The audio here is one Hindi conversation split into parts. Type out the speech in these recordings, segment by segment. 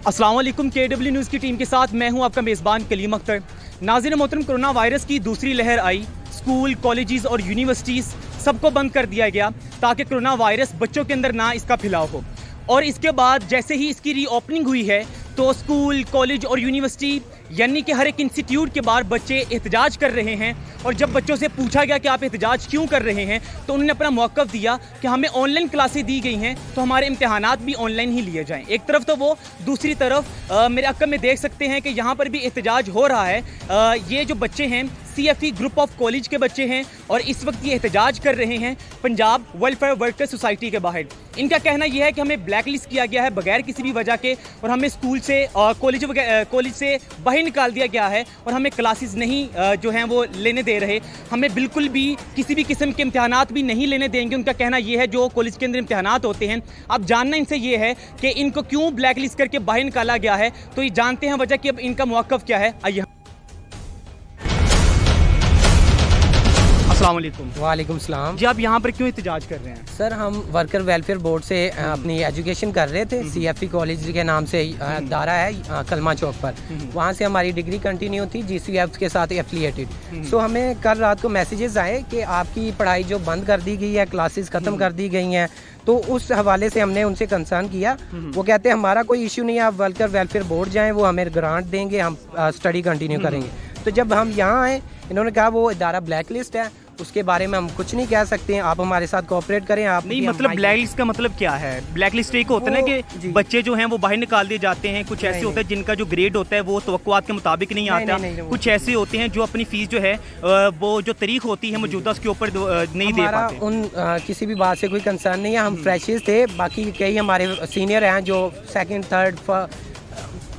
अस्सलाम वालेकुम। KW न्यूज़ की टीम के साथ मैं हूं आपका मेज़बान कलीम अख्तर। नाज़रीन मोहतरम, कोरोना वायरस की दूसरी लहर आई, स्कूल, कॉलेजेस और यूनिवर्सिटीज़ सबको बंद कर दिया गया ताकि कोरोना वायरस बच्चों के अंदर ना इसका फैलाव हो। और इसके बाद जैसे ही इसकी रीओपनिंग हुई है तो स्कूल, कॉलेज और यूनिवर्सिटी यानी कि हर एक इंस्टीट्यूट के बाहर बच्चे एहतजाज कर रहे हैं। और जब बच्चों से पूछा गया कि आप एहतजाज क्यों कर रहे हैं तो उन्होंने अपना मौक़िफ़ दिया कि हमें ऑनलाइन क्लासेस दी गई हैं तो हमारे इम्तिहानात भी ऑनलाइन ही लिए जाएं। एक तरफ तो वो, दूसरी तरफ मेरे अक्कम में देख सकते हैं कि यहाँ पर भी एहतजाज हो रहा है। ये जो बच्चे हैं CFE ग्रुप ऑफ कॉलेज के बच्चे हैं और इस वक्त ये एहतजाज कर रहे हैं पंजाब वेलफेयर वर्कर्स सोसाइटी के बाहर। इनका कहना यह है कि हमें ब्लैक लिस्ट किया गया है बगैर किसी भी वजह के और हमें स्कूल से कॉलेज से बाहर निकाल दिया गया है और हमें क्लासेस नहीं जो हैं वो लेने दे रहे। हमें बिल्कुल भी किसी भी किस्म के इम्तिहानात भी नहीं लेने देंगे। उनका कहना यह है जो कॉलेज के अंदर इम्तिहानात होते हैं, अब जानना इनसे ये है कि इनको क्यों ब्लैक लिस्ट करके बाहर निकाला गया है। तो ये जानते हैं वजह कि अब इनका मौक़िफ़ क्या है। आइए। अस्सलाम वालेकुम। वालेकुम सलाम। जी, आप यहाँ पर क्यों एहतजाज कर रहे हैं? सर, हम वर्कर वेलफेयर बोर्ड से अपनी एजुकेशन कर रहे थे। CFE कॉलेज के नाम से दारा है कलमा चौक पर, वहाँ से हमारी डिग्री कंटिन्यू थी GCF के साथ एफिलिएटेड। सो हमें कल रात को मैसेजेस आए कि आपकी पढ़ाई जो बंद कर दी गई है, क्लासेस ख़त्म कर दी गई हैं। तो उस हवाले से हमने उनसे कंसर्न किया। वो कहते हैं हमारा कोई इशू नहीं है, आप वर्कर वेलफेयर बोर्ड जाएँ, वो हमें ग्रांट देंगे, हम स्टडी कंटिन्यू करेंगे। तो जब हम यहाँ आए, इन्होंने कहा वो इदारा ब्लैक लिस्ट है, उसके बारे में हम कुछ नहीं कह सकते हैं, आप हमारे साथ कोऑपरेट करें। आप नहीं, मतलब ब्लैक लिस्ट का मतलब क्या है? ब्लैक लिस्ट एक होता है ना कि बच्चे जो हैं वो बाहर निकाल दिए जाते हैं। कुछ ऐसे होते हैं जिनका जो ग्रेड होता है वो तवक्कुआत के मुताबिक नहीं आता। कुछ ऐसे होते हैं जो अपनी फीस जो है वो जो तारीख होती है मौजूदा उसके ऊपर नहीं दे पाते। उन किसी भी बात से कोई कंसर्न नहीं है। हम फ्रेशर्स थे, बाकी कई हमारे सीनियर हैं जो सेकेंड थर्ड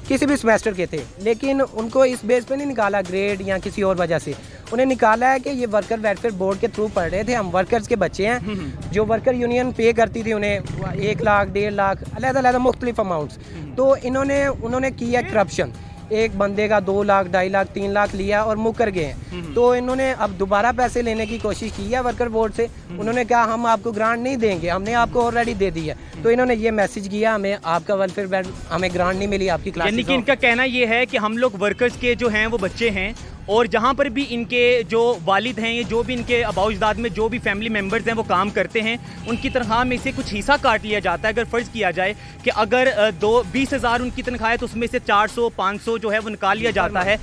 किसी भी सेमेस्टर के थे, लेकिन उनको इस बेस पे नहीं निकाला ग्रेड या किसी और वजह से। उन्हें निकाला है कि ये वर्कर वेलफेयर बोर्ड के थ्रू पढ़ रहे थे। हम वर्कर्स के बच्चे हैं, जो वर्कर यूनियन पे करती थी उन्हें 1 लाख 1.5 लाख अलग-अलग मुख्तलिफ अमाउंट्स। तो उन्होंने किया करप्शन, एक बंदे का 2 लाख 2.5 लाख 3 लाख लिया और मुकर गए। तो इन्होंने अब दोबारा पैसे लेने की कोशिश की है वर्कर बोर्ड से। उन्होंने कहा हम आपको ग्रांट नहीं देंगे, हमने आपको ऑलरेडी दे दी है। तो इन्होंने ये मैसेज किया हमें आपका वेलफेयर हमें ग्रांट नहीं मिली आपकी क्लास। यानी कि इनका कहना ये है कि हम लोग वर्कर्स के जो हैं वो बच्चे हैं और जहाँ पर भी इनके जो वालिद हैं, ये जो भी इनके आबाउजदाद में जो भी फैमिली मेम्बर्स हैं वो काम करते हैं, उनकी तनख्वाह में से कुछ हिस्सा काट लिया जाता है। अगर फ़र्ज़ किया जाए कि अगर 20,000 उनकी तनख्वाह है तो उसमें से 400-500 जो है वो निकाल लिया जाता है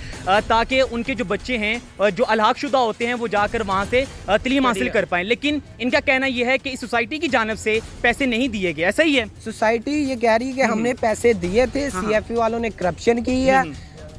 ताकि उनके जो बच्चे हैं जो अलहाकशुदा होते हैं वो जाकर वहाँ से तलीम हासिल कर पाएँ। लेकिन इनका कहना यह है कि इस सोसाइटी की जानिब से पैसे नहीं दिए गए। ऐसा ही है? सोसाइटी ये कह रही है कि हमने पैसे दिए थे, CFE वालों ने करप्शन की है,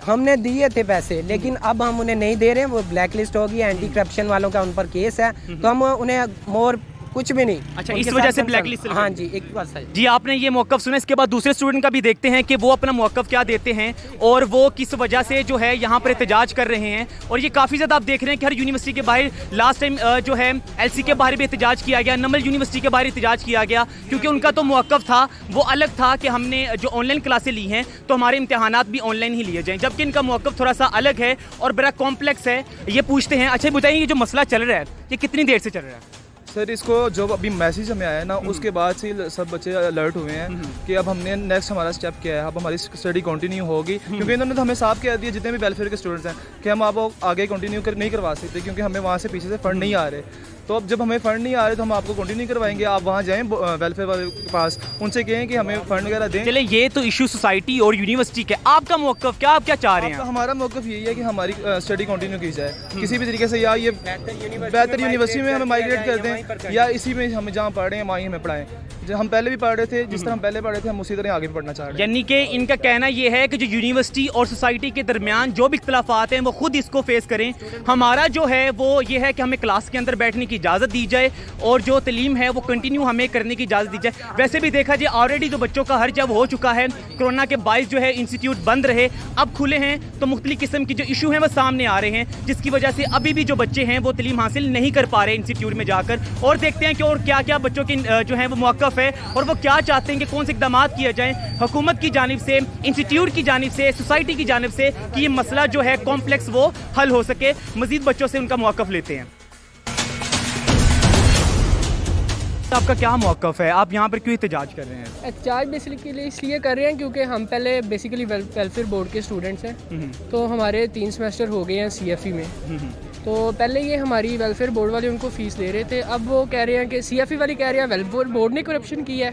हमने दिए थे पैसे, लेकिन अब हम उन्हें नहीं दे रहे हैं। वो ब्लैक लिस्ट होगी, एंटी करप्शन वालों का उन पर केस है, तो हम उन्हें मोर कुछ भी नहीं। अच्छा, इस वजह से ब्लैक लिस्ट? हाँ जी, एक बात सही जी। आपने ये मौक़िफ़ सुना, इसके बाद दूसरे स्टूडेंट का भी देखते हैं कि वो अपना मौक़िफ़ क्या देते हैं और वो किस वजह से जो है यहाँ पर एहतजाज कर रहे हैं। और ये काफ़ी ज़्यादा आप देख रहे हैं कि हर यूनिवर्सिटी के बाहर लास्ट टाइम जो है LC के बाहर भी एहतजाज किया गया, नमल यूनिवर्सिटी के बाहर एहतजाज किया गया, क्योंकि उनका तो मौक़िफ़ था वो अलग था कि हमने जो ऑनलाइन क्लासें ली हैं तो हमारे इम्तिहानात भी ऑनलाइन ही लिए जाएँ, जबकि इनका मौक़िफ़ थोड़ा सा अलग है और बड़ा कॉम्प्लेक्स है। ये पूछते हैं, अच्छा बताइए, ये जो मसला चल रहा है ये कितनी देर से चल रहा है? सर, इसको जो अभी मैसेज हमें आया ना उसके बाद से सब बच्चे अलर्ट हुए हैं कि अब हमने नेक्स्ट हमारा स्टेप क्या है, अब हमारी स्टडी कंटिन्यू होगी। क्योंकि इन्होंने तो हमें साफ कह दिया जितने भी वेलफेयर के स्टूडेंट्स हैं कि हम आप आगे कंटिन्यू नहीं करवा सकते क्योंकि हमें वहाँ से पीछे से फंड नहीं आ रहे। तो अब जब हमें फ़ंड नहीं आ रहे तो हम आपको कंटिन्यू करवाएंगे, आप वहाँ जाएँ वेलफेयर वाले के पास, उनसे कहें कि हमें फ़ंड वगैरह दें। चले, ये तो इशू सोसाइटी और यूनिवर्सिटी के, आपका मौक़िफ़ क्या, आप क्या चाह रहे हैं? हमारा मौक़िफ़ यही है कि हमारी स्टडी कंटिन्यू की जाए किसी भी तरीके से, या ये बेहतर यूनिवर्सिटी में हमें माइग्रेट कर दें या इसी में हम जहाँ पढ़ रहे हैं वहीं हमें पढ़ाएँ। जो हम पहले भी पढ़ रहे थे, जिस तरह हम पहले पढ़ रहे थे, हम उसी तरह आगे भी पढ़ना चाह रहे हैं। यानी कि इनका कहना यह है कि जो यूनिवर्सिटी और सोसाइटी के दरमियान जो भी इख्तलाफात हैं वो खुद इसको फेस करें। हमारा जो है वो ये है कि हमें क्लास के अंदर बैठने की इजाज़त दी जाए और जो तलीम है वो कंटिन्यू हमें करने की इजाज़त दी जाए। वैसे भी देखा जाए ऑलरेडी जो बच्चों का हर जब हो चुका है, कोरोना के बायस जो है इंस्टीट्यूट बंद रहे, अब खुले हैं तो मुख्तलिफ किस्म की जो इशू हैं वो सामने आ रहे हैं, जिसकी वजह से अभी भी जो बच्चे हैं वो तलीम हासिल नहीं कर पा रहे इंस्टीट्यूट में जाकर। और देखते हैं कि और क्या क्या बच्चों की जो है वो मौक़िफ़ है और वो क्या चाहते हैं कि कौन से इक़दाम किए जाएँ हुकूमत की जानिब से, इंस्टीट्यूट की जानिब से, सोसाइटी की जानिब से, कि ये मसला जो है कॉम्प्लेक्स वो हल हो सके। मज़ीद बच्चों से उनका मौक़िफ़ लेते हैं। आपका क्या मौक़िफ़ है, आप यहाँ पर क्यों एहतजाज कर रहे हैं? एहतजाज बेसिकली इसलिए कर रहे हैं क्योंकि हम पहले बेसिकली वेलफेयर बोर्ड के स्टूडेंट्स हैं, तो हमारे 3 सेमेस्टर हो गए हैं CFE में। तो पहले ये हमारी वेलफेयर बोर्ड वाले उनको फ़ीस दे रहे थे, अब वो कह रहे हैं कि CFE वाले कह रहे हैं वेलफेयर बोर्ड ने करप्शन की है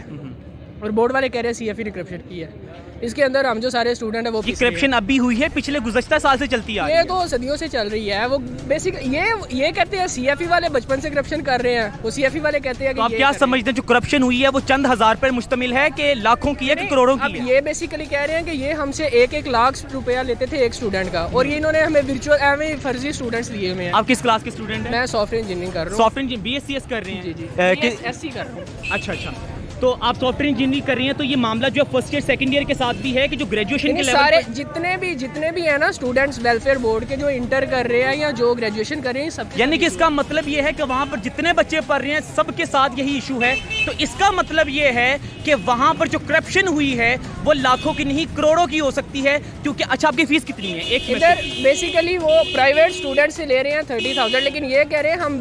और बोर्ड वाले कह रहे हैं CFE ने करप्शन की है। इसके अंदर हम जो सारे स्टूडेंट हैं वो करप्शन अब भी हुई है, पिछले गुज़श्ता साल से चलती है, ये तो सदियों से चल रही है। वो बेसिक ये कहते हैं CFE वाले बचपन से करप्शन कर रहे हैं, वो CFE वाले कहते हैं कि तो आप क्या समझते हैं जो करप्शन हुई है वो चंद हज़ार पर मुश्तमिल है कि लाखों की है कि करोड़ों की है? ये बेसिकली कह रहे हैं कि ये हमसे 1-1 लाख रुपया लेते थे एक स्टूडेंट का, और ये इन्होंने हमें वर्चुअल फर्जी स्टूडेंट्स लिए हुए हैं। आप किस क्लास के स्टूडेंट हैं? मैं सॉफ्टवेयर इंजीनियरिंग कर रहा हूँ। सॉफ्टवेयर BScs कर रहे हैं? जी SC कर रहा हूँ। अच्छा, तो आप सॉफ्टवेयर इंजीनियरिंग कर रही हैं, तो ये मामला जो फर्स्ट ईयर सेकंड ईयर के साथ भी है कि जो ग्रेजुएशन के लेवल सारे जितने भी है ना स्टूडेंट्स वेलफेयर बोर्ड के जो इंटर कर रहे हैं या जो ग्रेजुएशन कर रहे हैं सब, यानी कि इसका मतलब ये है कि वहाँ पर जितने बच्चे पढ़ रहे हैं सबके साथ यही इशू है। तो इसका मतलब ये है कि वहाँ पर जो करप्शन हुई है वो लाखों की नहीं करोड़ों की हो सकती है, क्योंकि अच्छा आपकी फीस कितनी है? एक इधर बेसिकली वो प्राइवेट स्टूडेंट से ले रहे हैं 30,000, लेकिन ये कह रहे हैं हम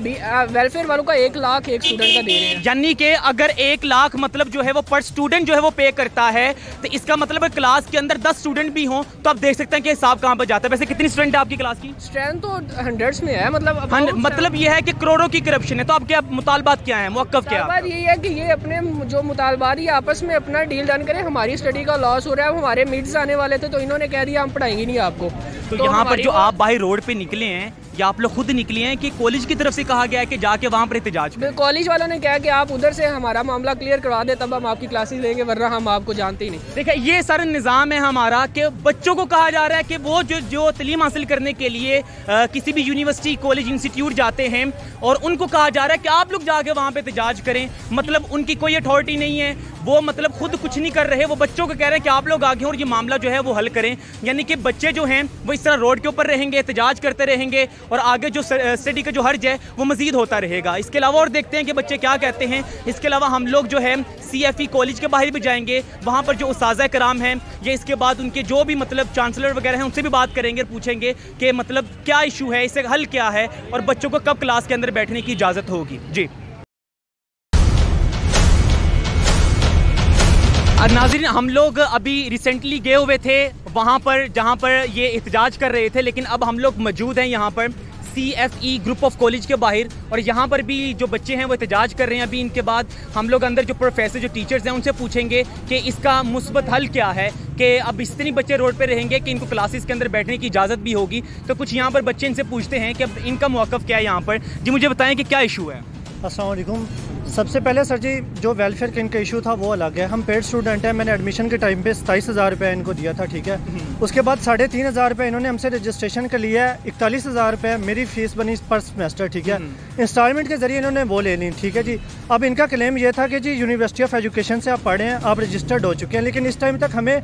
वेलफेयर वालों का 1 लाख एक स्टूडेंट का दे रहे हैं। यानी कि अगर 1 लाख मतलब जो है वो पर स्टूडेंट जो है वो पे करता है, तो इसका मतलब क्लास के अंदर 10 स्टूडेंट भी हों तो आप देख सकते हैं कि हिसाब कहाँ पर जाता है। वैसे कितनी स्टूडेंट है आपकी क्लास की? स्ट्रेंथ तो हंड्रेड्स में है, मतलब ये है कि करोड़ों की करप्शन है। तो आप क्या मुतालबात क्या है, मौक़िफ़ क्या है? बात यही है कि ये अपने जो मुतालबात ये आपस में अपना डील डन करें। हमारी स्टडी का लॉस हो रहा है, हमारे मिड्स आने वाले थे तो इन्होंने कह दिया हम पढ़ाएंगे नहीं आपको। तो यहाँ पर जो आप बाहर रोड पे निकले हैं या आप लोग खुद निकले हैं कि कॉलेज की तरफ से कहा गया है कि जाके वहाँ पर एहतजाज करें? कॉलेज वालों ने कहा कि आप उधर से हमारा मामला क्लियर करवा दे तब हम आपकी क्लासेस लेंगे, वरना हम आपको जानते ही नहीं। देखिए ये सारा निज़ाम है हमारा कि बच्चों को कहा जा रहा है कि वो जो तालीम हासिल करने के लिए किसी भी यूनिवर्सिटी कॉलेज इंस्टीट्यूट जाते हैं और उनको कहा जा रहा है कि आप लोग जाके वहाँ पे एहतजाज करें। मतलब उनकी कोई अथॉरिटी नहीं है, वो मतलब खुद कुछ नहीं कर रहे, वो बच्चों को कह रहे हैं कि आप लोग आगे और ये मामला जो है वो हल करें। यानी कि बच्चे जो हैं वो इस तरह रोड के ऊपर रहेंगे, एहतजाज करते रहेंगे और आगे जो स्टडी का जो हर्ज है वो मजीद होता रहेगा। इसके अलावा और देखते हैं कि बच्चे क्या कहते हैं। इसके अलावा हम लोग जो है CFE कॉलेज के बाहर भी जाएंगे, वहाँ पर जो उस्ताज़ कराम हैं या इसके बाद उनके जो भी मतलब चांसलर वगैरह हैं उनसे भी बात करेंगे और पूछेंगे कि मतलब क्या इशू है, इससे हल क्या है और बच्चों को कब क्लास के अंदर बैठने की इजाज़त होगी। जी नाज़रीन, हम लोग अभी रिसेंटली गए हुए थे वहाँ पर जहाँ पर ये एहतजाज कर रहे थे, लेकिन अब हम लोग मौजूद हैं यहाँ पर CFE ग्रुप ऑफ कॉलेज के बाहर और यहाँ पर भी जो बच्चे हैं वो एहतजाज कर रहे हैं। अभी इनके बाद हम लोग अंदर जो प्रोफेसर जो टीचर्स हैं उनसे पूछेंगे कि इसका मुस्बत हल क्या है, कि अब इतनी बच्चे रोड पे रहेंगे कि इनको क्लासेस के अंदर बैठने की इजाज़त भी होगी। तो कुछ यहाँ पर बच्चे इनसे पूछते हैं कि अब इनका मौक़िफ़ क्या है यहाँ पर। जी मुझे बताएं कि क्या इशू है? अस्सलाम वालेकुम। सबसे पहले सर जी जो वेलफेयर का इनका इशू था वो अलग है। हम पेड स्टूडेंट हैं, मैंने एडमिशन के टाइम पे 27,000 रुपये इनको दिया था, ठीक है। उसके बाद 3,500 रुपये इन्होंने हमसे रजिस्ट्रेशन के लिए 41,000 रुपये मेरी फ़ीस बनी पर सेमेस्टर, ठीक है। इंस्टॉलमेंट के ज़रिए इन्होंने वो ले ली, ठीक है जी। अब इनका क्लेम ये था कि जी यूनिवर्सिटी ऑफ एजुकेशन से आप पढ़े हैं, आप रजिस्टर्ड हो चुके हैं, लेकिन इस टाइम तक हमें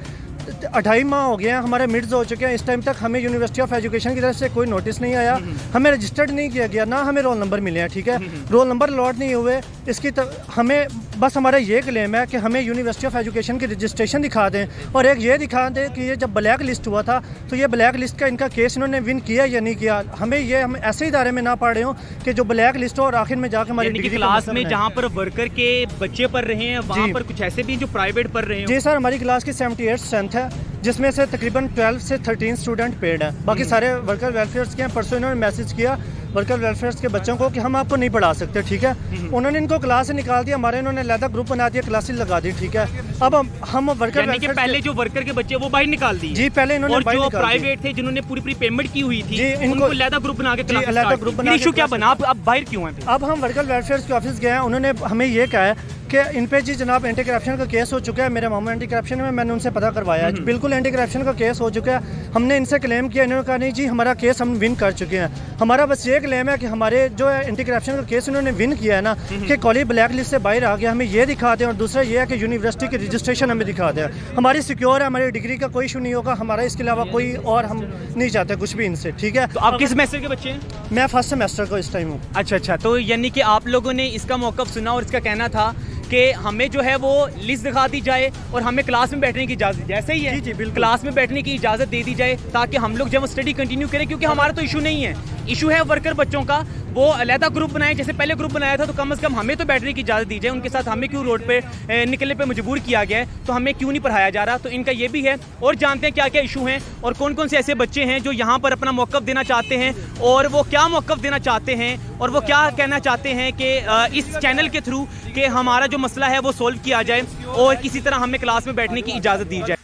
28 माह हो गए हैं, हमारे मिड्स हो चुके हैं। इस टाइम तक हमें यूनिवर्सिटी ऑफ एजुकेशन की तरफ से कोई नोटिस नहीं आया, हमें रजिस्टर्ड नहीं किया गया, ना हमें रोल नंबर मिले हैं, ठीक है। रोल नंबर अलॉट नहीं हुए, इसकी हमें बस हमारा ये क्लेम है कि हमें यूनिवर्सिटी ऑफ एजुकेशन की रजिस्ट्रेशन दिखा दें और एक ये दिखा दें कि ये जब ब्लैक लिस्ट हुआ था तो ये ब्लैक लिस्ट का इनका केस इन्होंने विन किया या नहीं किया। हम ऐसे इदारे में ना पढ़ रहे हो कि जो ब्लैक लिस्ट हो और आखिर में जाकर हमारी डिग्री क्लास में जहाँ पर वर्कर के बच्चे पढ़ रहे हैं वहाँ पर कुछ ऐसे भी जो प्राइवेट पढ़ रहे हैं। जी सर, हमारी क्लास की 78 स्ट्रेंथ है, जिसमें से तकरीबन 12 से 13 स्टूडेंट पेड हैं, बाकी सारे वर्कर वेलफेयर के हैं। परसों इन्होंने मैसेज किया वर्कर वेलफेयर के बच्चों को कि हम आपको नहीं पढ़ा सकते, ठीक है। उन्होंने इनको क्लास से निकाल दिया, हमारे इन्होंने अलग ग्रुप बना दिया, क्लासेस लगा दी, ठीक है। अब हम वर्कर वेलफेयर पहले जो वर्कर के बच्चे वो बाहर निकाल दिए जी, पहले इन्होंने और जो प्राइवेट थे जिन्होंने पूरी पेमेंट की हुई थी जी, इनको अलग ग्रुप बना के इशू क्या बना, अब बाहर क्यों है? अब हम वर्कर वेलफेयर के ऑफिस गए हैं, उन्होंने हमें ये कहा है कि इन पे जी जनाब एंटी करप्शन का केस हो चुका है। मेरे मामा एंटी करप्शन में, मैंने उनसे पता करवाया है, बिल्कुल एंटी करप्शन का केस हो चुका है। हमने इनसे क्लेम किया, इन्होंने कहा नहीं जी हमारा केस हम विन कर चुके हैं। हमारा बस ये क्लेम है कि हमारे जो है एंटी करप्शन का केस उन्होंने विन किया है ना, कि कॉलेज ब्लैक लिस्ट से बाहर आ गया, हमें ये दिखा दें। और दूसरा ये है कि यूनिवर्सिटी की रजिस्ट्रेशन हमें दिखा दें, हमारी सिक्योर है, हमारी डिग्री का कोई इशू नहीं होगा हमारा, इसके अलावा कोई और हम नहीं चाहते कुछ भी इनसे, ठीक है। तो आप किस सेमेस्टर के बच्चे हैं? मैं फर्स्ट सेमेस्टर को इस टाइम हूँ। अच्छा, तो यानी कि आप लोगों ने इसका मौक़िफ़ सुना और इसका कहना था कि हमें जो है वो लिस्ट दिखा दी जाए और हमें क्लास में बैठने की इजाज़त, जैसे ही है क्लास में बैठने की इजाज़त दे दी जाए ताकि हम लोग जब स्टडी कंटिन्यू करें, क्योंकि हमारा तो इशू नहीं है, इशू है वर्कर बच्चों का। वो अलहदा ग्रुप बनाए, जैसे पहले ग्रुप बनाया था, तो कम से कम हमें तो बैठने की इजाज़त दी जाए, उनके साथ हमें क्यों रोड पे निकलने पे मजबूर किया गया है, तो हमें क्यों नहीं पढ़ाया जा रहा। तो इनका ये भी है, और जानते हैं क्या क्या इशू हैं और कौन कौन से ऐसे बच्चे हैं जो यहाँ पर अपना मौक़िफ़ देना चाहते हैं और वो क्या मौक़िफ़ देना चाहते हैं और वो क्या कहना चाहते हैं कि इस चैनल के थ्रू कि हमारा जो मसला है वो सोल्व किया जाए और किसी तरह हमें क्लास में बैठने की इजाज़त दी जाए।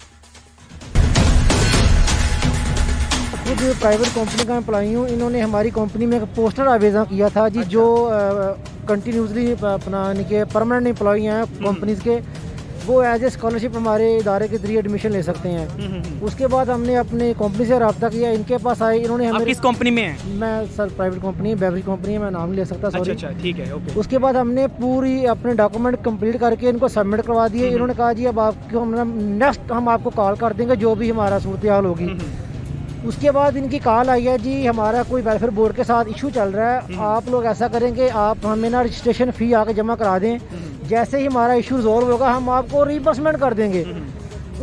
खुद प्राइवेट कंपनी का एम्प्लॉई हूँ। इन्होंने हमारी कंपनी में एक पोस्टर आवेदन किया था जी, जो कंटिन्यूसली अपना कि परमानेंट एम्प्लॉई हैं कंपनीज के, वो एज ए स्कॉलरशिप हमारे इदारे के जरिए एडमिशन ले सकते हैं। उसके बाद हमने अपनी कंपनी से रब्ता किया, इनके पास आए, इन्होंने हमें। किस कंपनी में है? मैं सर प्राइवेट कंपनी है, बेवरेज कंपनी है, मैं नाम नहीं ले सकता, सॉरी। अच्छा, ठीक है, ओके। उसके बाद हमने पूरी अपने डॉक्यूमेंट कंप्लीट करके इनको सबमिट करवा दिए। इन्होंने कहा जी अब आपको नेक्स्ट हम आपको कॉल कर देंगे जो भी हमारा सूरत हाल होगी। उसके बाद इनकी कॉल आई है जी हमारा कोई वेलफेयर बोर्ड के साथ इशू चल रहा है, आप लोग ऐसा करेंगे आप हमें ना रजिस्ट्रेशन फ़ी आके जमा करा दें, जैसे ही हमारा इशू रिजॉल्व होगा हम आपको रीइंबर्समेंट कर देंगे।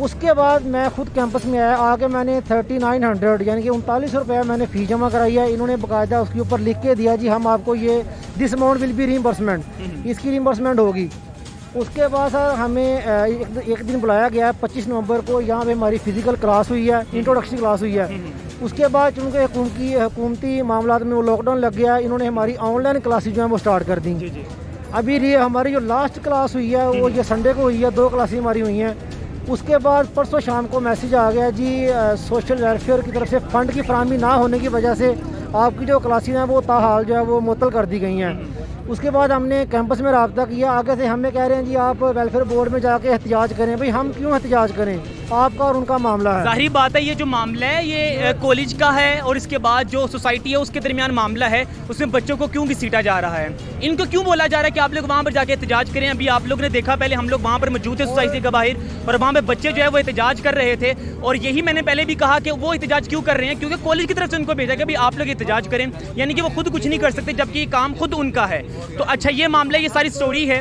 उसके बाद मैं खुद कैंपस में आया, आके मैंने 3900 यानी कि 39 रुपये मैंने फ़ी जमा कराई है। इन्होंने बाकायदा उसके ऊपर लिख के दिया जी हम आपको ये this amount will be reimbursement, इसकी रीइंबर्समेंट होगी। उसके बाद सर हमें एक दिन बुलाया गया है 25 नवंबर को, यहाँ पे हमारी फ़िज़िकल क्लास हुई है, इंट्रोडक्शन क्लास हुई है। उसके बाद चूँकि हुकूमती मामलात में वो लॉकडाउन लग गया, इन्होंने हमारी ऑनलाइन क्लासेज जो हैं वो स्टार्ट कर दी। अभी हमारी जो लास्ट क्लास हुई है वो ये संडे को हुई है, 2 क्लासेज हमारी हुई हैं। उसके बाद परसों शाम को मैसेज आ गया जी सोशल वेलफेयर की तरफ से फ़ंड की फराहमी ना होने की वजह से आपकी जो क्लासेज हैं वो ताहाल जो है वो मुअत्तल कर दी गई हैं। उसके बाद हमने कैंपस में रब्ता किया, आगे से हमें कह रहे हैं जी आप वेलफेयर बोर्ड में जाके एहतिजाज करें। भाई हम क्यों एहतिजाज करें, आपका और उनका मामला है। जाहिर बात है ये जो मामला है ये कॉलेज का है और इसके बाद जो सोसाइटी है उसके दरमियान मामला है, उसमें बच्चों को क्यों घसीटा जा रहा है, इनको क्यों बोला जा रहा है कि आप लोग वहाँ पर जाके एहतिजाज करें। अभी आप लोग ने देखा, पहले हम लोग वहाँ पर मौजूद थे सोसाइटी के बाहर और वहाँ पे बच्चे जो है वो एहतिजाज कर रहे थे, और यही मैंने पहले भी कहा कि वो एहतिजाज क्यों कर रहे हैं, क्योंकि कॉलेज की तरफ से उनको भेजा कि भाई आप लोग एहतिजाज करें, यानी कि वो खुद कुछ नहीं कर सकते जबकि ये काम खुद उनका है। तो अच्छा ये मामला, ये सारी स्टोरी है।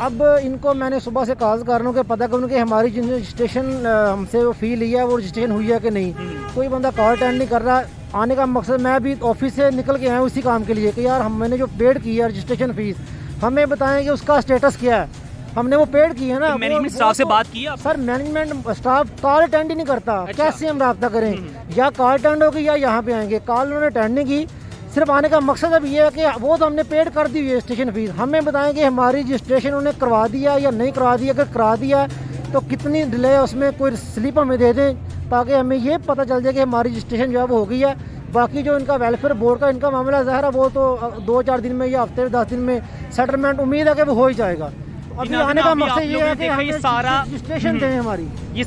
अब इनको मैंने सुबह से कॉल कर रहा हूँ कि पता करूँ कि हमारी जो रजिस्ट्रेशन हमसे वो फ़ी ली है वो रजिस्ट्रेशन हुई है कि नहीं। कोई बंदा कॉल अटेंड नहीं कर रहा। आने का मकसद, मैं भी ऑफिस से निकल के आया हूँ उसी काम के लिए कि यार मैंने जो पेड की है रजिस्ट्रेशन फ़ीस, हमें बताएं कि उसका स्टेटस क्या है। हमने वो पेड की है ना। मैनेजमेंट स्टाफ से बात की है sir, management staff call attend ही नहीं करता। अच्छा। कैसे हम रब्ता करें, या कॉल अटेंड होगी या यहाँ पे आएंगे। कॉल उन्होंने अटेंड नहीं की। सिर्फ आने का मकसद अब ये है कि वो तो हमने पेड कर दी हुई है रजिस्ट्रेशन फ़ीस, हमें बताएं कि हमारी रजिस्ट्रेशन उन्हें करवा दिया या नहीं करवा दी। अगर करा दिया तो कितनी डिले है उसमें, कोई स्लिप हमें दे दें ताकि हमें ये पता चल जाए कि हमारी रजिस्ट्रेशन जो है वो हो गई है। बाकी जो इनका वेलफेयर बोर्ड का इनका मामला ज़ाहिर है वो तो 2-4 दिन में या हफ्ते 10 दिन में सेटलमेंट उम्मीद है कि वो हो ही जाएगा। अभी आने का मकसद ये है कि हमें रजिस्ट्रेशन दें हमारी। ये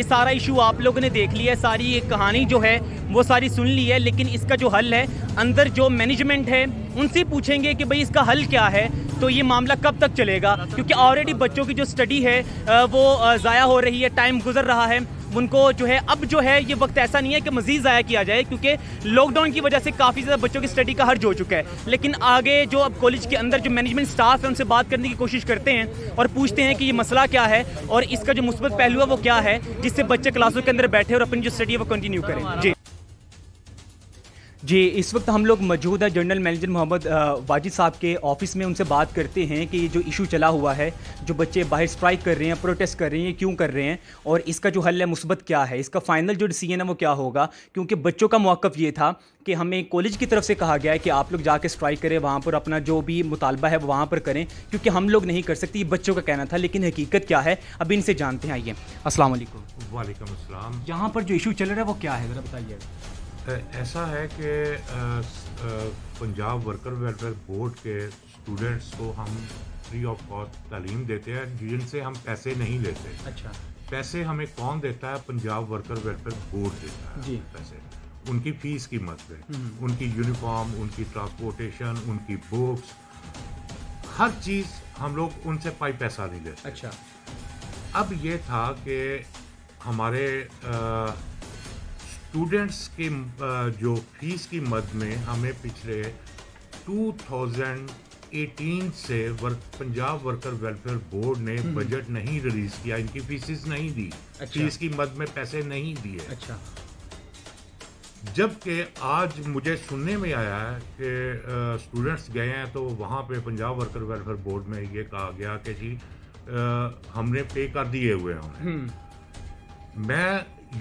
सारा इशू आप लोगों ने देख लिया है, सारी ये कहानी जो है वो सारी सुन ली है, लेकिन इसका जो हल है अंदर जो मैनेजमेंट है उनसे पूछेंगे कि भाई इसका हल क्या है, तो ये मामला कब तक चलेगा, क्योंकि ऑलरेडी बच्चों की जो स्टडी है वो ज़ाया हो रही है, टाइम गुजर रहा है उनको जो है। अब जो है ये वक्त ऐसा नहीं है कि मज़ीद ज़ाया किया जाए, क्योंकि लॉकडाउन की वजह से काफ़ी ज़्यादा बच्चों की स्टडी का हर्ज हो चुका है। लेकिन आगे जो अब कॉलेज के अंदर जो मैनेजमेंट स्टाफ है उनसे बात करने की कोशिश करते हैं और पूछते हैं कि ये मसला क्या है और इसका जो मुस्बत पहलू है वो क्या है, जिससे बच्चे क्लासों के अंदर बैठे और अपनी जो स्टडी है वो कंटिन्यू करें। जी, इस वक्त हम लोग मौजूद है जनरल मैनेजर मोहम्मद वाजिद साहब के ऑफिस में। उनसे बात करते हैं कि ये जो इशू चला हुआ है, जो बच्चे बाहर स्ट्राइक कर रहे हैं, प्रोटेस्ट कर रहे हैं, क्यों कर रहे हैं और इसका जो हल है मुस्बत क्या है, इसका फाइनल जो डिसीजन है वो क्या होगा। क्योंकि बच्चों का मौक़िफ़ ये था कि हमें कॉलेज की तरफ से कहा गया है कि आप लोग जाके स्ट्राइक करें, वहाँ पर अपना जो भी मुतालबा है वो वहाँ पर करें, क्योंकि हम लोग नहीं कर सकते, ये बच्चों का कहना था। लेकिन हकीकत क्या है अब इनसे जानते हैं। आइए। अस्सलाम वालेकुम। वालेकुम अस्सलाम। यहाँ पर जो इशू चल रहा है वो क्या है, ज़रा बताइए। ऐसा है कि पंजाब वर्कर वेलफेयर बोर्ड के स्टूडेंट्स को हम फ्री ऑफ कॉस्ट तालीम देते हैं, जिनसे हम पैसे नहीं लेते। अच्छा। पैसे हमें कौन देता है? पंजाब वर्कर वेलफेयर बोर्ड देता है जी। पैसे उनकी फ़ीस की मद पे, उनकी यूनिफॉर्म, उनकी ट्रांसपोर्टेशन, उनकी बुक्स, हर चीज़ हम लोग उनसे पैसा नहीं लेते। अच्छा। अब ये था कि हमारे स्टूडेंट्स के जो फीस की मद में हमें पिछले 2000 2018 से पंजाब वर्कर वेलफेयर बोर्ड ने बजट नहीं रिलीज किया, इनकी फीसिस नहीं दी, फीस की मद में पैसे नहीं दिए। अच्छा। जबकि आज मुझे सुनने में आया है कि स्टूडेंट्स गए हैं तो वहाँ पे पंजाब वर्कर वेलफेयर बोर्ड में ये कहा गया कि जी हमने पे कर दिए हुए हैं। मैं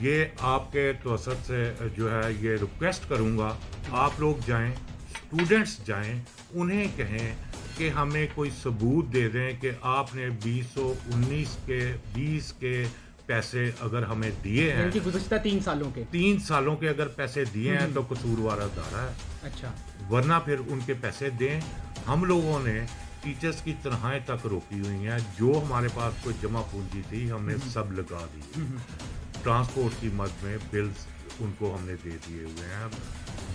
ये आपके तवसत से जो है ये रिक्वेस्ट करूँगा, आप लोग जाएं, स्टूडेंट्स जाएं, उन्हें कहें कि हमें कोई सबूत दे दें कि आपने 2019 के 20 के पैसे अगर हमें दिए हैं, कि गुज़श्ता 3 सालों के 3 सालों के अगर पैसे दिए हैं तो कसूरवार अदारा है। अच्छा। वरना फिर उनके पैसे दें। हम लोगों ने टीचर्स की तनख्वाहें तक रोकी हुई हैं, जो हमारे पास कोई जमा पूंजी थी हमने सब लगा दी। ट्रांसपोर्ट की मद में बिल्स उनको हमने दे दिए हुए हैं,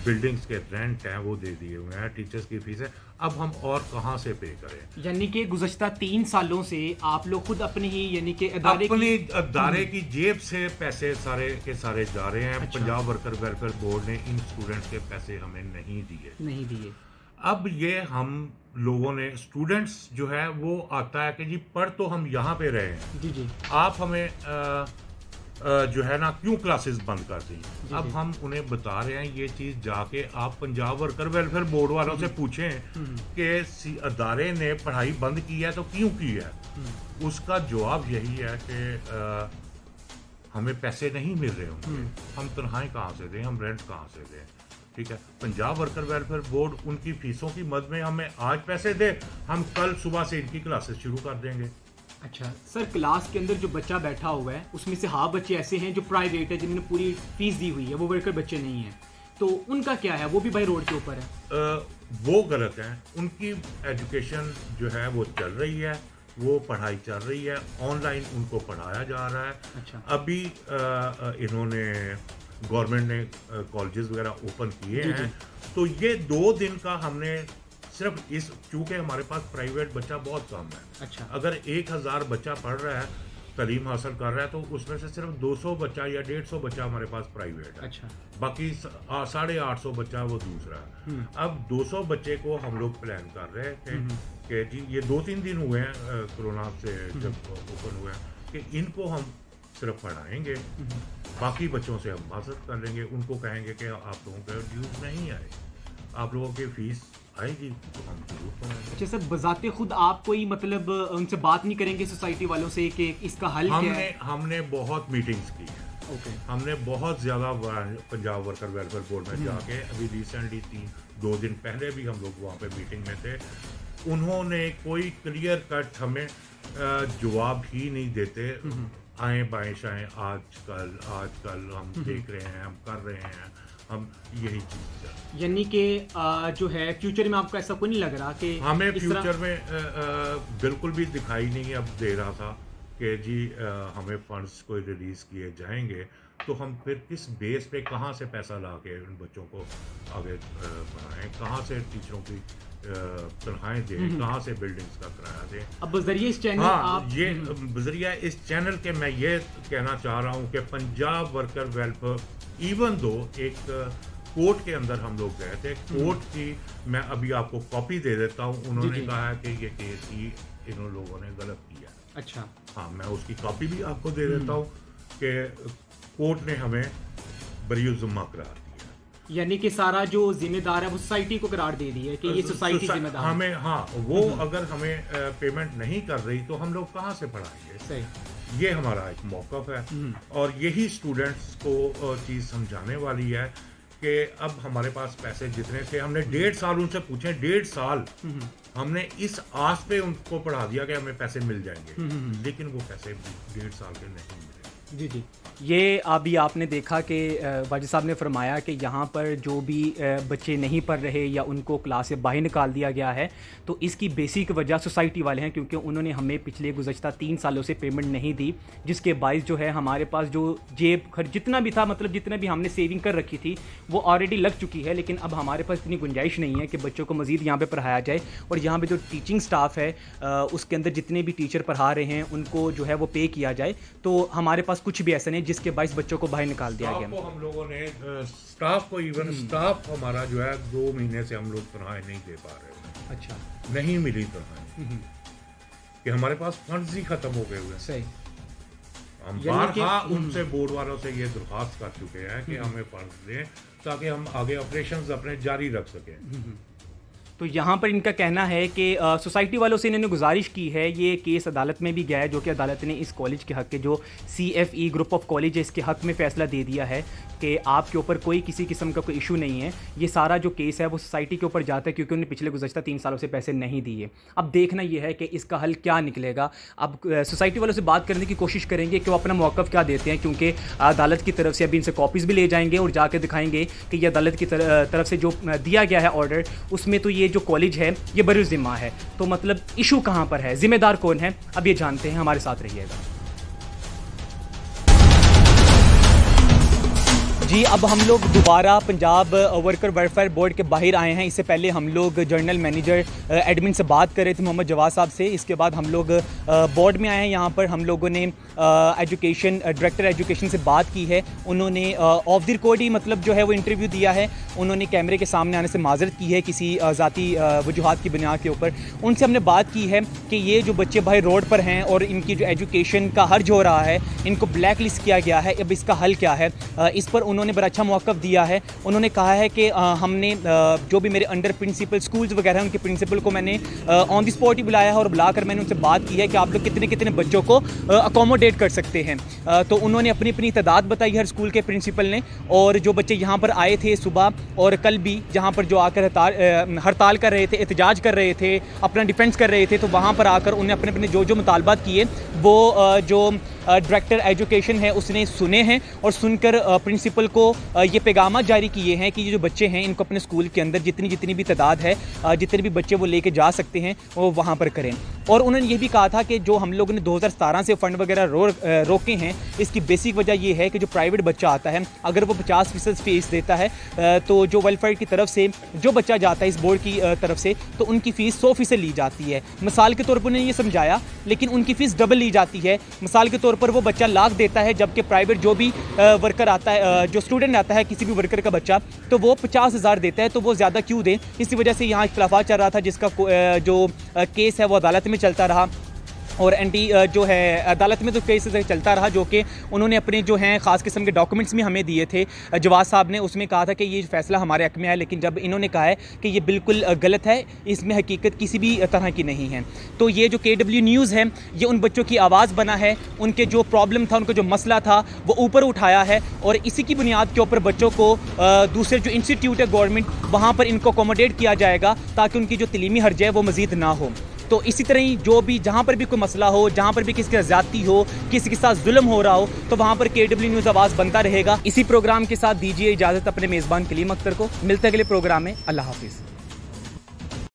बिल्डिंग्स के रेंट हैं वो दे दिए हुए हैं, टीचर्स की फीस है, अब हम और कहाँ से पे करें। यानी कि गुज़श्ता 3 सालों से आप लोग खुद अपने ही यानी कि अदारे की जेब से पैसे सारे के सारे जा रहे हैं। अच्छा। पंजाब वर्कर वेलफेयर बोर्ड ने इन स्टूडेंट्स के पैसे हमें नहीं दिए। अब ये हम लोगों ने स्टूडेंट्स जो है वो आता है कि जी पढ़ तो हम यहाँ पे रहे हैं, जी, आप हमें जो है ना क्यों क्लासेस बंद कर दी। अब हम उन्हें बता रहे हैं ये चीज़ जाके आप पंजाब वर्कर वेलफेयर बोर्ड वालों से पूछें कि अदारे ने पढ़ाई बंद की है तो क्यों की है। उसका जवाब यही है कि हमें पैसे नहीं मिल रहे होंगे, हम तनख्वाहें कहाँ से दें, हम रेंट कहाँ से दें। ठीक है, पंजाब वर्कर वेलफेयर बोर्ड उनकी फीसों की मद में हमें आज पैसे दे, हम कल सुबह से इनकी क्लासेस शुरू कर देंगे। अच्छा सर, क्लास के अंदर जो बच्चा बैठा हुआ है उसमें से हाँ बच्चे ऐसे हैं जो प्राइवेट है, जिन्होंने पूरी फीस दी हुई है, वो वर्कर बच्चे नहीं हैं, तो उनका क्या है? वो भी भाई रोड के ऊपर है। वो गलत है। उनकी एजुकेशन जो है वो चल रही है, वो पढ़ाई चल रही है, ऑनलाइन उनको पढ़ाया जा रहा है। अच्छा। अभी इन्होंने गवर्नमेंट ने कॉलेजेस वगैरह ओपन किए हैं, तो ये 2 दिन का हमने सिर्फ इस, चूँकि हमारे पास प्राइवेट बच्चा बहुत कम है। अच्छा। अगर 1000 बच्चा पढ़ रहा है, तालीम हासिल कर रहा है, तो उसमें से सिर्फ 200 बच्चा या 150 बच्चा हमारे पास प्राइवेट है। अच्छा। बाकी 850 बच्चा वो दूसरा है। अब 200 बच्चे को हम लोग प्लान कर रहे थे कि जी ये 2-3 दिन हुए हैं कोरोना से जब ओपन हुए हैं, कि इनको हम सिर्फ पढ़ाएंगे, बाकी बच्चों से हम बात कर लेंगे, उनको कहेंगे कि आप लोगों के ड्यूज नहीं आए, आप लोगों की फीस आएगी तो हम जरूर पढ़ाएंगे। अच्छा सर, बजाते खुद आप कोई मतलब उनसे बात नहीं करेंगे सोसाइटी वालों से कि इसका हल क्या है? हमने बहुत मीटिंग्स की है। ओके। हमने बहुत ज़्यादा पंजाब वर्कर वेलफेयर बोर्ड में जाके, अभी रिसेंटली 2 दिन पहले भी हम लोग वहाँ पे मीटिंग में थे, उन्होंने कोई क्लियर कट हमें जवाब ही नहीं देते। आए बाएं शाएं आजकल हम देख रहे हैं, हम कर रहे हैं, हम यही चीज़ है। यानी कि जो है फ्यूचर में आपको ऐसा कोई नहीं लग रहा कि हमें फ्यूचर में बिल्कुल भी दिखाई नहीं अब दे रहा था कि जी हमें फंड्स कोई रिलीज़ किए जाएंगे, तो हम फिर किस बेस पे कहाँ से पैसा ला के उन बच्चों को आगे बढ़ाएं, कहाँ से टीचरों की तनख्वाहें दें, कहाँ से बिल्डिंग्स का किराया दें। अब बजरिए इस चैनल ये बजरिया इस चैनल के मैं ये कहना चाह रहा हूँ कि Punjab worker welfare, even though एक कोर्ट के अंदर हम लोग गए थे, कोर्ट की मैं अभी आपको कॉपी दे देता हूँ, उन्होंने कहा है कि ये केस ही इन लोगों ने गलत किया। अच्छा। हाँ, मैं उसकी कॉपी भी आपको दे देता हूँ कि कोर्ट ने हमें बरी ज़िम्मा करार दिया, यानी कि सारा जो जिम्मेदार है वो सोसाइटी को करार दे दी है कि ये सोसाइटी जिम्मेदार है। हमें, हाँ, वो अगर हमें पेमेंट नहीं कर रही तो हम लोग कहाँ से पढ़ाएंगे। सही। ये हमारा एक मौक़िफ़ है और यही स्टूडेंट्स को चीज़ समझाने वाली है कि अब हमारे पास पैसे जितने थे, हमने 1.5 साल उनसे पूछे, 1.5 साल हमने इस आस पे उनको पढ़ा दिया कि हमें पैसे मिल जाएंगे, लेकिन वो पैसे 1.5 साल के नहीं मिले। जी जी, ये अभी आपने देखा कि वाजिद साहब ने फरमाया कि यहाँ पर जो भी बच्चे नहीं पढ़ रहे या उनको क्लास से बाहर निकाल दिया गया है, तो इसकी बेसिक वजह सोसाइटी वाले हैं, क्योंकि उन्होंने हमें पिछले गुज़श्ता 3 सालों से पेमेंट नहीं दी, जिसके बायस जो है हमारे पास जो जेब खर्च जितना भी था, मतलब जितना भी हमने सेविंग कर रखी थी वो ऑलरेडी लग चुकी है, लेकिन अब हमारे पास इतनी गुंजाइश नहीं है कि बच्चों को मज़ीद यहाँ पर पढ़ाया जाए। और यहाँ पर जो टीचिंग स्टाफ है उसके अंदर जितने भी टीचर पढ़ा रहे हैं उनको जो है वो पे किया जाए, तो हमारे पास कुछ भी ऐसा नहीं जिसके बायस बच्चों को बाहर निकाल दिया गया। हम लोगों ने स्टाफ को, इवन स्टाफ हमारा जो है 2 महीने से हम लोग तनख्वाह नहीं दे पा रहे हैं। अच्छा, नहीं मिली तनख्वाहें कि हमारे पास फंड्स ही खत्म हो गए हुए हैं। सही। हम बारहा उनसे बोर्ड वालों से ये दरख्वास्त कर चुके हैं कि हमें फंड्स दें ताकि हम आगे ऑपरेशंस अपने जारी रख सकें। तो यहाँ पर इनका कहना है कि सोसाइटी वालों से इन्होंने गुजारिश की है, ये केस अदालत में भी गया है, जो कि अदालत ने इस कॉलेज के हक़ के जो CFE ग्रुप ऑफ कॉलेज है इसके हक़ में फ़ैसला दे दिया है कि आपके ऊपर कोई किसी किस्म का कोई इशू नहीं है। ये सारा जो केस है वो सोसाइटी के ऊपर जाता है क्योंकि उन्होंने पिछले गुज़श्ता 3 सालों से पैसे नहीं दिए। अब देखना ये है कि इसका हल क्या निकलेगा। अब सोसाइटी वालों से बात करने की कोशिश करेंगे कि वो अपना मौक़िफ़ क्या देते हैं, क्योंकि अदालत की तरफ से अभी इनसे कॉपीज़ भी ले जाएंगे और जाकर दिखाएंगे कि ये अदालत की तरफ से जो दिया गया है ऑर्डर, उसमें तो ये जो कॉलेज है ये बरी ज़िम्मा है। तो मतलब इशू कहाँ पर है, जिम्मेदार कौन है, अब ये जानते हैं। हमारे साथ रहिएगा जी। अब हम लोग दोबारा पंजाब वर्कर वेलफेयर बोर्ड के बाहर आए हैं। इससे पहले हम लोग जनरल मैनेजर एडमिन से बात कर रहे थे, मोहम्मद जवाद साहब से। इसके बाद हम लोग बोर्ड में आए हैं। यहाँ पर हम लोगों ने एजुकेशन डायरेक्टर एजुकेशन से बात की है। उन्होंने ऑफ द रिकॉर्ड ही मतलब जो है वो इंटरव्यू दिया है। उन्होंने कैमरे के सामने आने से माजरत की है किसी ज़ाती वजूहात की बुनियाद के ऊपर। उनसे हमने बात की है कि ये जो बच्चे भाई रोड पर हैं और इनकी जो एजुकेशन का हर्ज हो रहा है, इनको ब्लैक लिस्ट किया गया है, अब इसका हल क्या है। इस पर उन्होंने बड़ा अच्छा मौक़िफ़ दिया है। उन्होंने कहा है कि हमने जो भी मेरे अंडर प्रिंसिपल स्कूल्स वगैरह हैं उनके प्रिंसिपल को मैंने ऑन द स्पॉट ही बुलाया है और बुलाकर मैंने उनसे बात की है कि आप लोग कितने कितने बच्चों को अकोमोडेट कर सकते हैं। तो उन्होंने अपनी अपनी तादाद बताई हर स्कूल के प्रिंसिपल ने। और जो बच्चे यहाँ पर आए थे सुबह और कल भी जहाँ पर जो आकर हड़ताल कर रहे थे, एहतजाज कर रहे थे, अपना डिफेंस कर रहे थे, तो वहाँ पर आकर उन्हें अपने अपने जो मुतालबात किए वो जो डायरेक्टर एजुकेशन है उसने सुने हैं और सुनकर प्रिंसिपल को ये पैगाम जारी किए हैं कि ये जो बच्चे हैं इनको अपने स्कूल के अंदर जितनी भी तादाद है, जितने भी बच्चे वो लेके जा सकते हैं वो वहाँ पर करें। और उन्होंने ये भी कहा था कि जो हम लोगों ने 2017 से फ़ंड वगैरह रोके हैं, इसकी बेसिक वजह ये है कि जो प्राइवेट बच्चा आता है अगर वो 50% फ़ीस देता है तो जो वेलफेयर की तरफ से जो बच्चा जाता है इस बोर्ड की तरफ से, तो उनकी फ़ीस 100% ली जाती है। मिसाल के तौर पर उन्होंने ये समझाया, लेकिन उनकी फ़ीस डबल ली जाती है। मिसाल के तौर पर वो बच्चा लाख देता है, जबकि प्राइवेट जो भी वर्कर आता है, जो स्टूडेंट आता है किसी भी वर्कर का बच्चा, तो वो 50,000 देता है। तो वो ज़्यादा क्यों दे, इसी वजह से यहाँ इख्तिलाफात चल रहा था, जिसका जो केस है वो अदालत में चलता रहा। और एंटी जो है अदालत में तो केस चलता रहा, जो कि उन्होंने अपने जो हैं ख़ास किस्म के डॉक्यूमेंट्स भी हमें दिए थे जवाद साहब ने। उसमें कहा था कि ये फ़ैसला हमारे हक़ में है, लेकिन जब इन्होंने कहा है कि ये बिल्कुल गलत है, इसमें हकीकत किसी भी तरह की नहीं है। तो ये जो KW न्यूज़ है ये उन बच्चों की आवाज़ बना है, उनके जो प्रॉब्लम था, उनका जो मसला था वो ऊपर उठाया है और इसी की बुनियाद के ऊपर बच्चों को दूसरे जो इंस्टीट्यूट है गवर्नमेंट, वहाँ पर इनको अकोमोडेट किया जाएगा ताकि उनकी जो तलीमी हर्ज है वो मज़ीद ना हो। तो इसी तरह ही जो भी जहाँ पर भी कोई मसला हो, जहाँ पर भी किसी की ज़्यादती हो, किसी के साथ जुल्म हो रहा हो, तो वहाँ पर KW न्यूज़ आवाज़ बनता रहेगा। इसी प्रोग्राम के साथ दीजिए इजाज़त अपने मेज़बान कलीम अख्तर को। मिलते अगले प्रोग्राम में। अल्लाह हाफिज़।